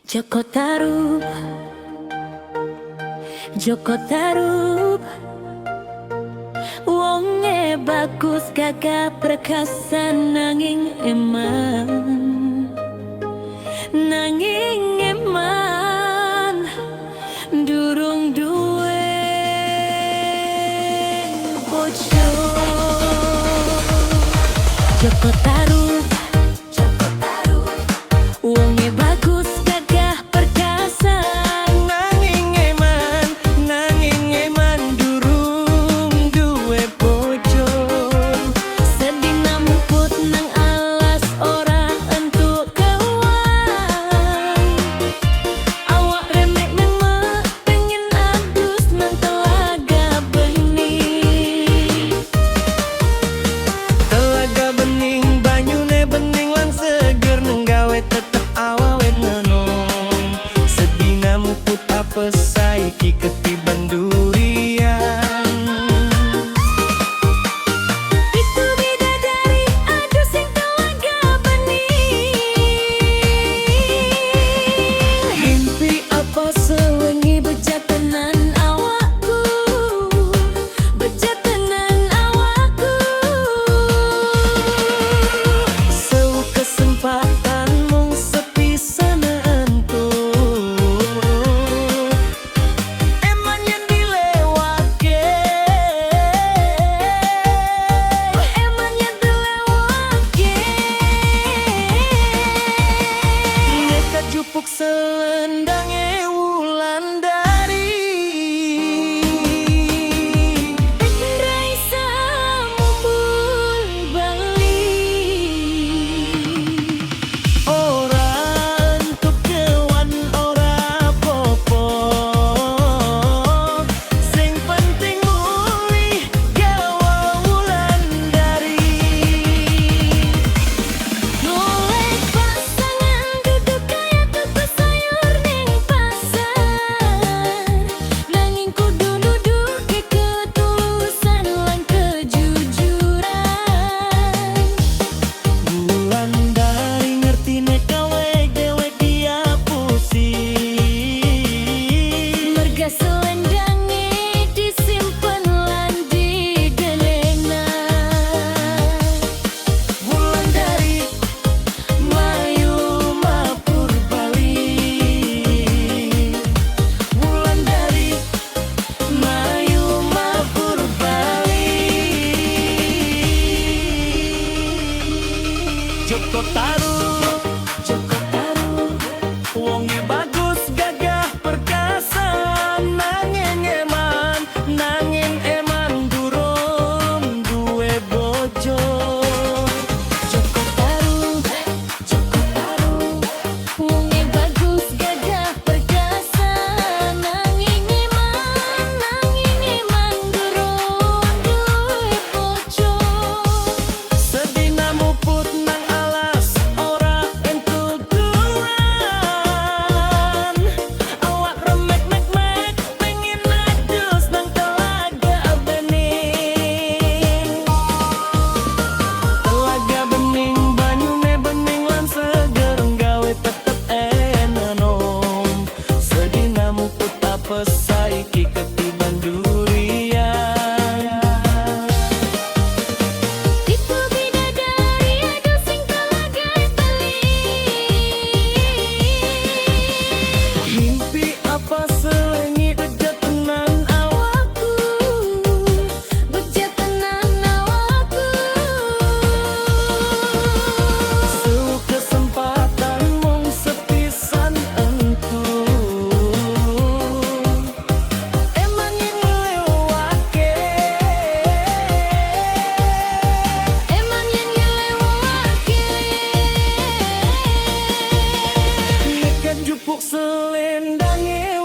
Joko Tarub, Joko Tarub, wonge bagus gagah perkasa nanging eman durung duwe bojo. Joko Tarub, wonge bagus gagah perkasa nanging eman durung duwe bojo. Sedina muput nang alas ora entuk kawan. Awak remek memang pengen adus nang telaga bening. Telaga bening banyune bening lan seger nenggawe tetep awet nenong. Sedina muput apa saiki ketiban durian. Itu bidadari aduh sing telaga bening. Mimpi apa Sewengi bejat tenan awakku, bejat tenan awakku. seu kesempatan mung sepisan entuk. Eman yang dilewake, Eman yang dilewake. nekat jupuk selendangnya Wulandari. Raisa mumbul bali. Ora entuk kewan ora popo, sing penting mulih gawa Wulandari. Golek pasangan duduk kaya tuku sayur ning pasar. Nanging kudu nuduhke ketulusan lan kejujuran. Wulandari ngerti nek dewek dia pusing. Merga selendange disimpen lan didelena. Wulandari Mayu mapur bali. Wulandari Mayu mapur bali. Joko Tarub, Joko Tarub, wonge bagus gagah perkasa nanging eman durung duwe bojo. Joko Tarub, Joko Tarub, wonge bagus gagah perkasa nanging eman durung duwe bojo. Sedina muput nang alas ora entuk duran. Awak remek pengen adus nang telaga bening. Telaga bening banyune bening lan seger nggawe tetep enanom. Sedina muput apa saiki ketiban durian. Itu bidadari aduh sing telaga bening. Mimpi apa selengi bejat tenan Awakku, bejat tenan awakku. seu kesempatan mung sepisan entuk. Eman yang ngelewake, Eman yen ngelewake. nekat jupuk selendangnya